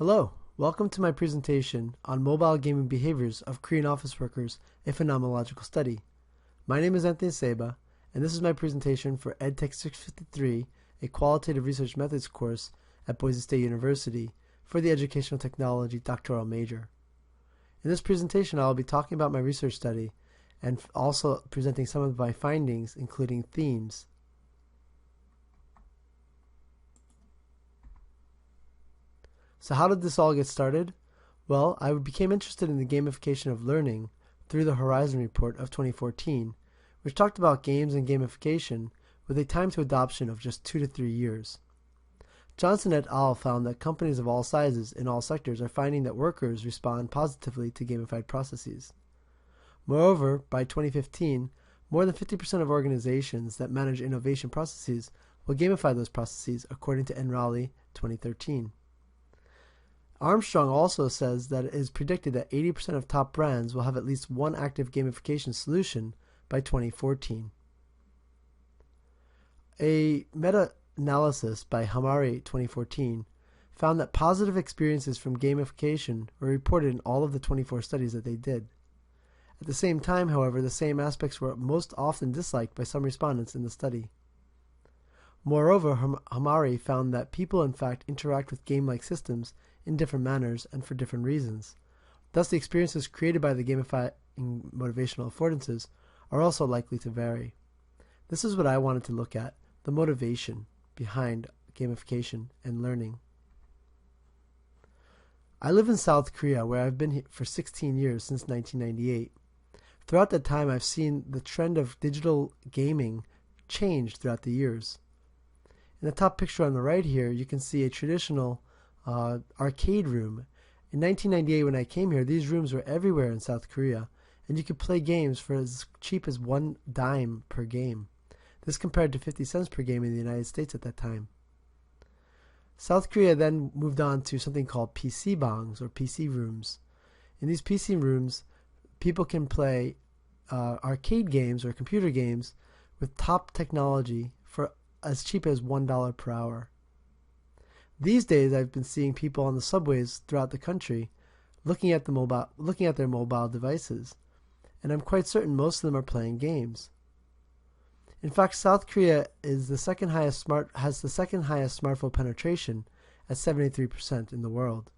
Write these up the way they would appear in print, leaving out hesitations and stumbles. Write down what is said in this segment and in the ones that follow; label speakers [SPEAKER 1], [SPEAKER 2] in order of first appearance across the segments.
[SPEAKER 1] Hello, welcome to my presentation on mobile gaming behaviors of Korean office workers, a phenomenological study. My name is Anthony Seba, and this is my presentation for Edtech 653, a Qualitative Research Methods course at Boise State University for the Educational Technology doctoral major. In this presentation, I will be talking about my research study and also presenting some of my findings, including themes. So how did this all get started? Well, I became interested in the gamification of learning through the Horizon Report of 2014, which talked about games and gamification with a time to adoption of just 2 to 3 years. Johnson et al. Found that companies of all sizes in all sectors are finding that workers respond positively to gamified processes. Moreover, by 2015, more than 50% of organizations that manage innovation processes will gamify those processes, according to Raleigh 2013. Armstrong also says that it is predicted that 80% of top brands will have at least one active gamification solution by 2014. A meta-analysis by Hamari 2014 found that positive experiences from gamification were reported in all of the 24 studies that they did. At the same time, however, the same aspects were most often disliked by some respondents in the study. Moreover, Hamari found that people in fact interact with game-like systems in different manners and for different reasons. Thus, the experiences created by the gamifying motivational affordances are also likely to vary. This is what I wanted to look at, the motivation behind gamification and learning. I live in South Korea, where I've been here for 16 years, since 1998. Throughout that time, I've seen the trend of digital gaming change throughout the years. In the top picture on the right here, you can see a traditional arcade room. In 1998, when I came here, these rooms were everywhere in South Korea, and you could play games for as cheap as $0.10 per game. This compared to 50 cents per game in the United States at that time. South Korea then moved on to something called PC bangs, or PC rooms. In these PC rooms, people can play arcade games or computer games with top technology for as cheap as $1 per hour. These days, I've been seeing people on the subways throughout the country looking at their mobile devices, and I'm quite certain most of them are playing games. In fact, South Korea has the second highest smartphone penetration at 73% in the world.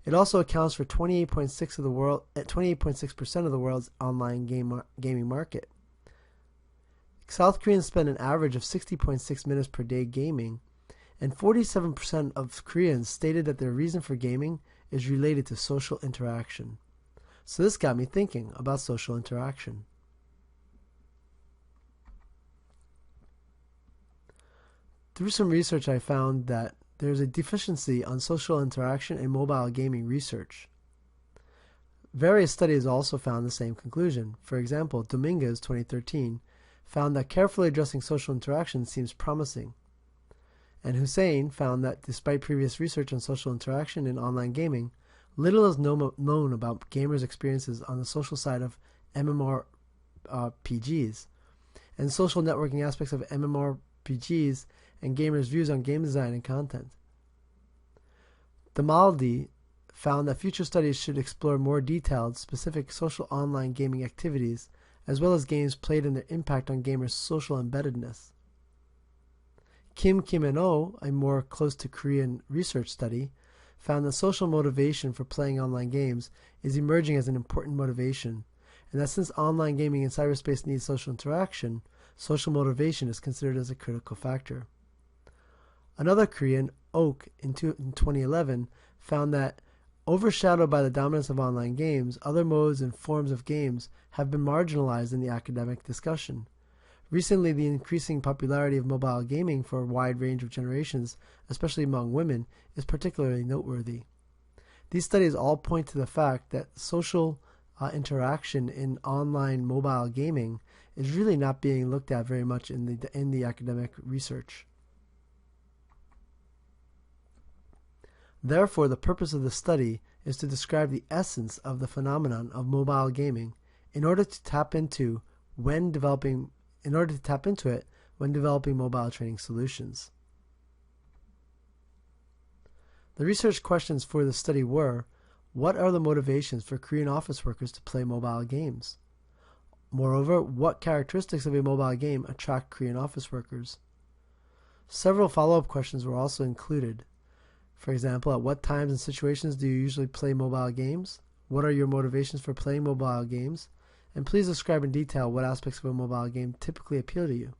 [SPEAKER 1] It also accounts for 28.6% of the world's online gaming market. South Koreans spend an average of 60.6 minutes per day gaming, and 47% of Koreans stated that their reason for gaming is related to social interaction. So this got me thinking about social interaction. Through some research, I found that there is a deficiency on social interaction in mobile gaming research. Various studies also found the same conclusion. For example, Dominguez 2013 found that carefully addressing social interaction seems promising. And Hussein found that despite previous research on social interaction in online gaming, little is known about gamers' experiences on the social side of MMORPGs, and social networking aspects of MMORPGs and gamers' views on game design and content. Damaldi found that future studies should explore more detailed, specific social online gaming activities, as well as games played and their impact on gamers' social embeddedness. Kim and Oh, a more close to Korean research study, found that social motivation for playing online games is emerging as an important motivation, and that since online gaming in cyberspace needs social interaction, social motivation is considered as a critical factor. Another Korean, Oak, in 2011, found that overshadowed by the dominance of online games, other modes and forms of games have been marginalized in the academic discussion. Recently, the increasing popularity of mobile gaming for a wide range of generations, especially among women, is particularly noteworthy. These studies all point to the fact that social interaction in online mobile gaming is really not being looked at very much in the academic research. Therefore, the purpose of the study is to describe the essence of the phenomenon of mobile gaming in order to tap into it when developing mobile training solutions. The research questions for the study were, what are the motivations for Korean office workers to play mobile games? Moreover, what characteristics of a mobile game attract Korean office workers? Several follow-up questions were also included. For example, at what times and situations do you usually play mobile games? What are your motivations for playing mobile games? And please describe in detail what aspects of a mobile game typically appeal to you.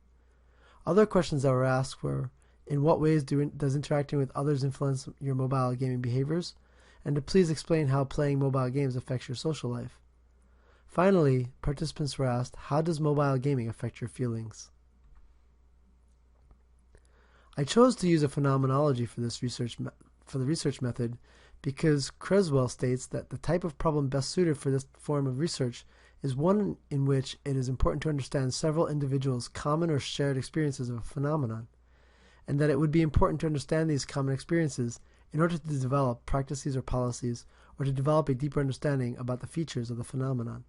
[SPEAKER 1] Other questions that were asked were, in what ways does interacting with others influence your mobile gaming behaviors? And to please explain how playing mobile games affects your social life. Finally, participants were asked, how does mobile gaming affect your feelings? I chose to use a phenomenology for the research method because Creswell states that the type of problem best suited for this form of research is one in which it is important to understand several individuals' common or shared experiences of a phenomenon, and that it would be important to understand these common experiences in order to develop practices or policies, or to develop a deeper understanding about the features of the phenomenon.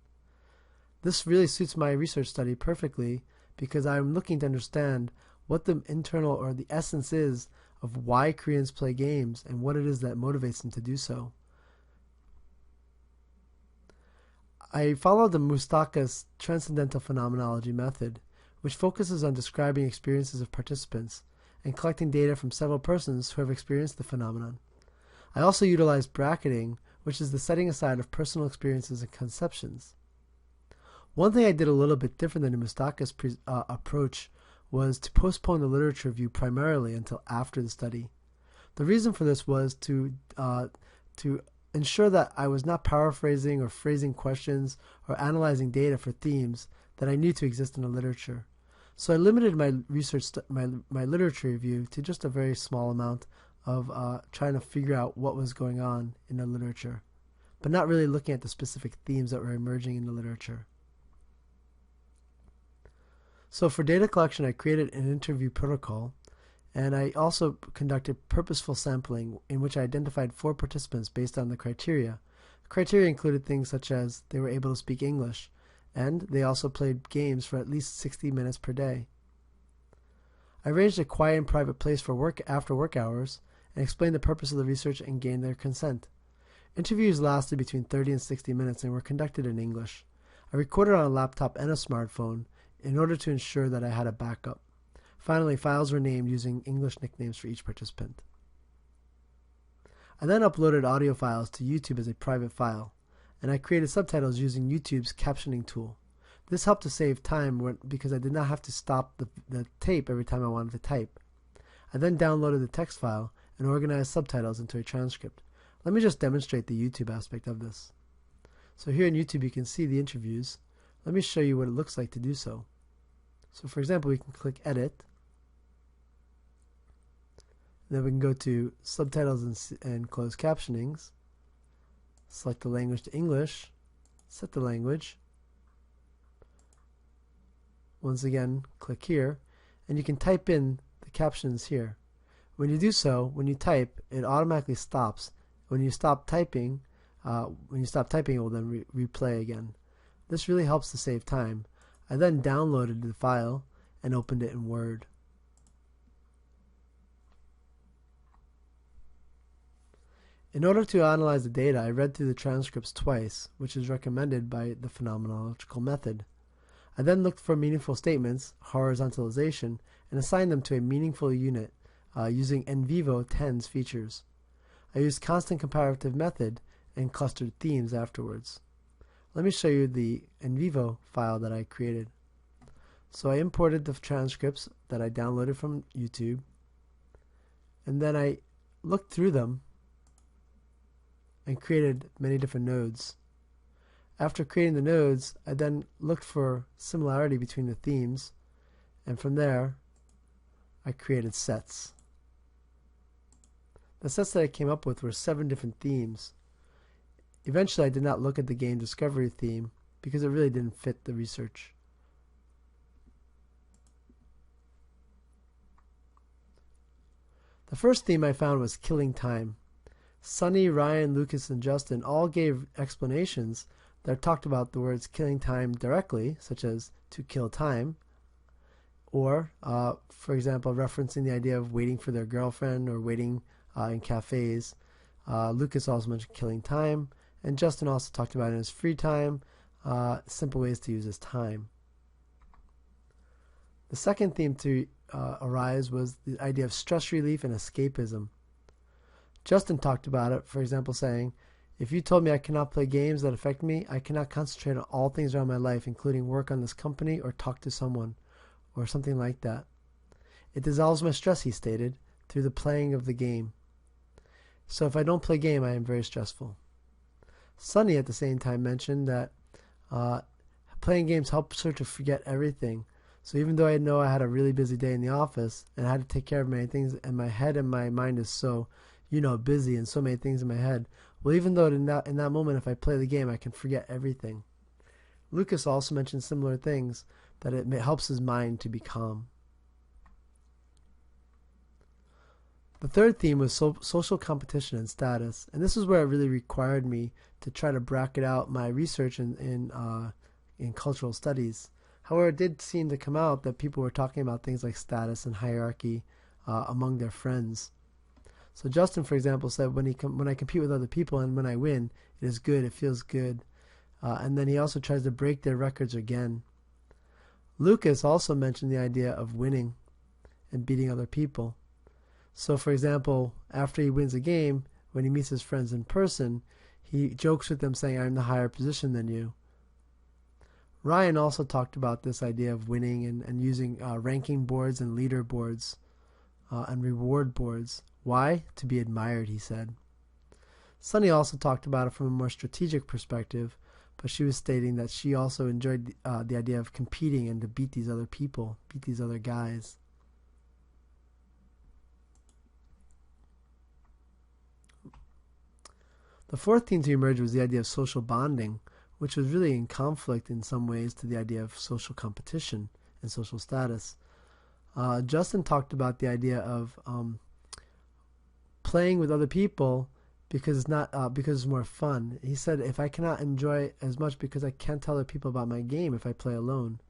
[SPEAKER 1] This really suits my research study perfectly because I'm looking to understand what the internal or the essence is of why Koreans play games and what it is that motivates them to do so. I followed the Mustaka's transcendental phenomenology method, which focuses on describing experiences of participants and collecting data from several persons who have experienced the phenomenon. I also utilized bracketing, which is the setting aside of personal experiences and conceptions. One thing I did a little bit different than Mustaka's approach was to postpone the literature review primarily until after the study. The reason for this was to ensure that I was not paraphrasing or phrasing questions or analyzing data for themes that I knew to exist in the literature. So I limited my my literature review to just a very small amount of trying to figure out what was going on in the literature, but not really looking at the specific themes that were emerging in the literature. So for data collection, I created an interview protocol, and I also conducted purposeful sampling in which I identified 4 participants based on the criteria. The criteria included things such as they were able to speak English, and they also played games for at least 60 minutes per day. I arranged a quiet and private place for after work hours and explained the purpose of the research and gained their consent. Interviews lasted between 30 and 60 minutes and were conducted in English. I recorded on a laptop and a smartphone in order to ensure that I had a backup. Finally, files were named using English nicknames for each participant. I then uploaded audio files to YouTube as a private file, and I created subtitles using YouTube's captioning tool. This helped to save time because I did not have to stop the tape every time I wanted to type. I then downloaded the text file and organized subtitles into a transcript. Let me just demonstrate the YouTube aspect of this. So here in YouTube you can see the interviews. Let me show you what it looks like to do so. So for example, we can click Edit. Then we can go to Subtitles and Closed Captionings. Select the language to English. Set the language. Once again, click here. And you can type in the captions here. When you do so, when you type, it automatically stops. When you stop typing, it will then replay again. This really helps to save time. I then downloaded the file and opened it in Word. In order to analyze the data, I read through the transcripts twice, which is recommended by the Phenomenological method. I then looked for meaningful statements, horizontalization, and assigned them to a meaningful unit using NVivo 10's features. I used constant comparative method and clustered themes afterwards. Let me show you the NVivo file that I created. So I imported the transcripts that I downloaded from YouTube, and then I looked through them and created many different nodes. After creating the nodes, I then looked for similarity between the themes, and from there I created sets. The sets that I came up with were 7 different themes. Eventually I did not look at the game discovery theme because it really didn't fit the research. The first theme I found was killing time. Sunny, Ryan, Lucas, and Justin all gave explanations that talked about the words killing time directly, such as to kill time, or, for example, referencing the idea of waiting for their girlfriend or waiting in cafes. Lucas also mentioned killing time, and Justin also talked about in his free time, simple ways to use his time. The second theme to arise was the idea of stress relief and escapism. Justin talked about it, for example, saying, if you told me I cannot play games that affect me, I cannot concentrate on all things around my life, including work on this company or talk to someone, or something like that. It dissolves my stress, he stated, through the playing of the game. So if I don't play game, I am very stressful. Sunny at the same time mentioned that playing games helps her to forget everything. So even though I know I had a really busy day in the office and I had to take care of many things, and my head and my mind is so, busy and so many things in my head, well, even though in that moment, if I play the game, I can forget everything. Lucas also mentioned similar things, that it helps his mind to be calm. The third theme was social competition and status, and this is where it really required me to try to bracket out my research in cultural studies. However, it did seem to come out that people were talking about things like status and hierarchy among their friends. So Justin, for example, said when I compete with other people and when I win, it is good, it feels good. And then he also tries to break their records again. Lucas also mentioned the idea of winning and beating other people. So, for example, after he wins a game, when he meets his friends in person, he jokes with them saying, I'm the higher position than you. Ryan also talked about this idea of winning and using ranking boards and leaderboards and reward boards. Why? To be admired, he said. Sunny also talked about it from a more strategic perspective, but she was stating that she also enjoyed the idea of competing and to beat these other people, beat these other guys. The fourth theme to emerge was the idea of social bonding, which was really in conflict in some ways to the idea of social competition and social status. Justin talked about the idea of playing with other people because it's more fun. He said, if I cannot enjoy as much because I can't tell other people about my game if I play alone.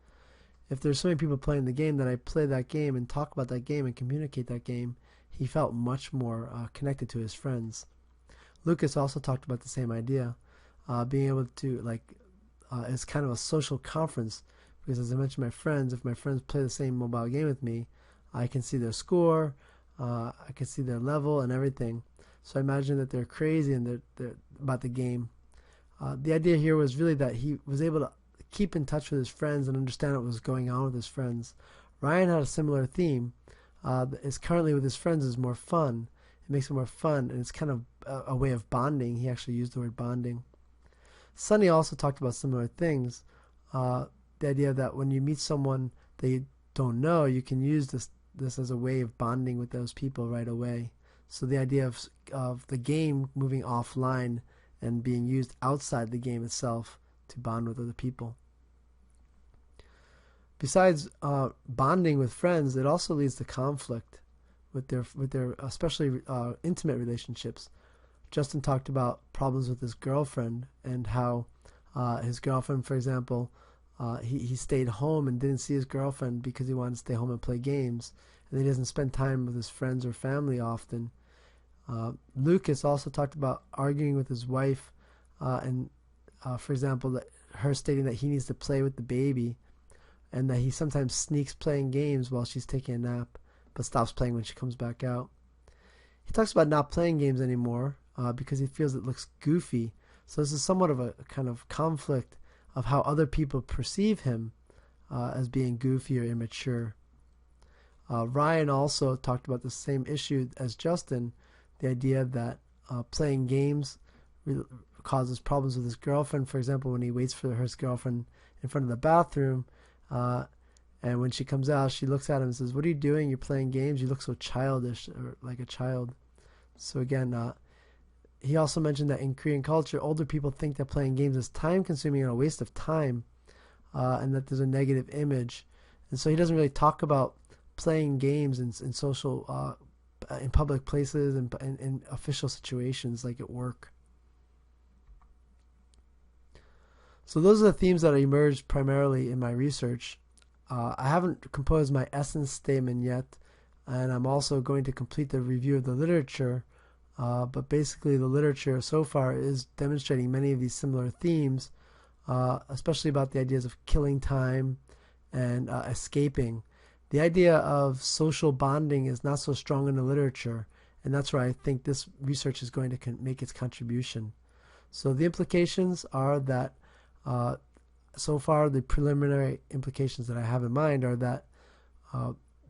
[SPEAKER 1] If there's so many people playing the game, that I play that game and talk about that game and communicate that game, he felt much more connected to his friends. Lucas also talked about the same idea, being able to, it's kind of a social conference, because as I mentioned, if my friends play the same mobile game with me, I can see their score, I can see their level and everything. So I imagine that they're crazy and they're about the game. The idea here was really that he was able to keep in touch with his friends and understand what was going on with his friends. Ryan had a similar theme. Is currently with his friends is more fun. It makes it more fun, and it's kind of a way of bonding. He actually used the word bonding. Sunny also talked about similar things. The idea that when you meet someone that you don't know, you can use this as a way of bonding with those people right away. So the idea of the game moving offline and being used outside the game itself to bond with other people. Besides bonding with friends, it also leads to conflict with their especially intimate relationships. Justin talked about problems with his girlfriend and how his girlfriend, for example, he stayed home and didn't see his girlfriend because he wanted to stay home and play games, and he doesn't spend time with his friends or family often. Lucas also talked about arguing with his wife and for example, that her stating that he needs to play with the baby and that he sometimes sneaks playing games while she's taking a nap but stops playing when she comes back out. He talks about not playing games anymore because he feels it looks goofy. So this is somewhat of a kind of conflict of how other people perceive him as being goofy or immature. Ryan also talked about the same issue as Justin, the idea that playing games causes problems with his girlfriend. For example, when he waits for his girlfriend in front of the bathroom, and when she comes out, she looks at him and says, "What are you doing? You're playing games. You look so childish," or like a child. So again, he also mentioned that in Korean culture, older people think that playing games is time-consuming and a waste of time, and that there's a negative image. And so he doesn't really talk about playing games in social, in public places and in official situations like at work. So those are the themes that emerged primarily in my research. I haven't composed my essence statement yet, and I'm also going to complete the review of the literature But basically the literature so far is demonstrating many of these similar themes, especially about the ideas of killing time and escaping. The idea of social bonding is not so strong in the literature, and that's where I think this research is going to make its contribution. So the implications are that, so far the preliminary implications that I have in mind are that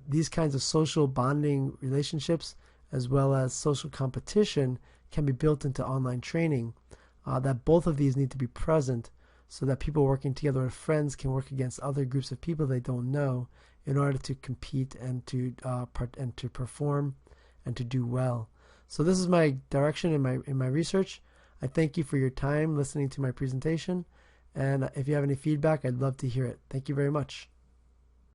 [SPEAKER 1] these kinds of social bonding relationships as well as social competition can be built into online training, that both of these need to be present so that people working together with friends can work against other groups of people they don't know in order to compete and to perform and to do well. So this is my direction in my research. I thank you for your time listening to my presentation, and if you have any feedback, I'd love to hear it. Thank you very much.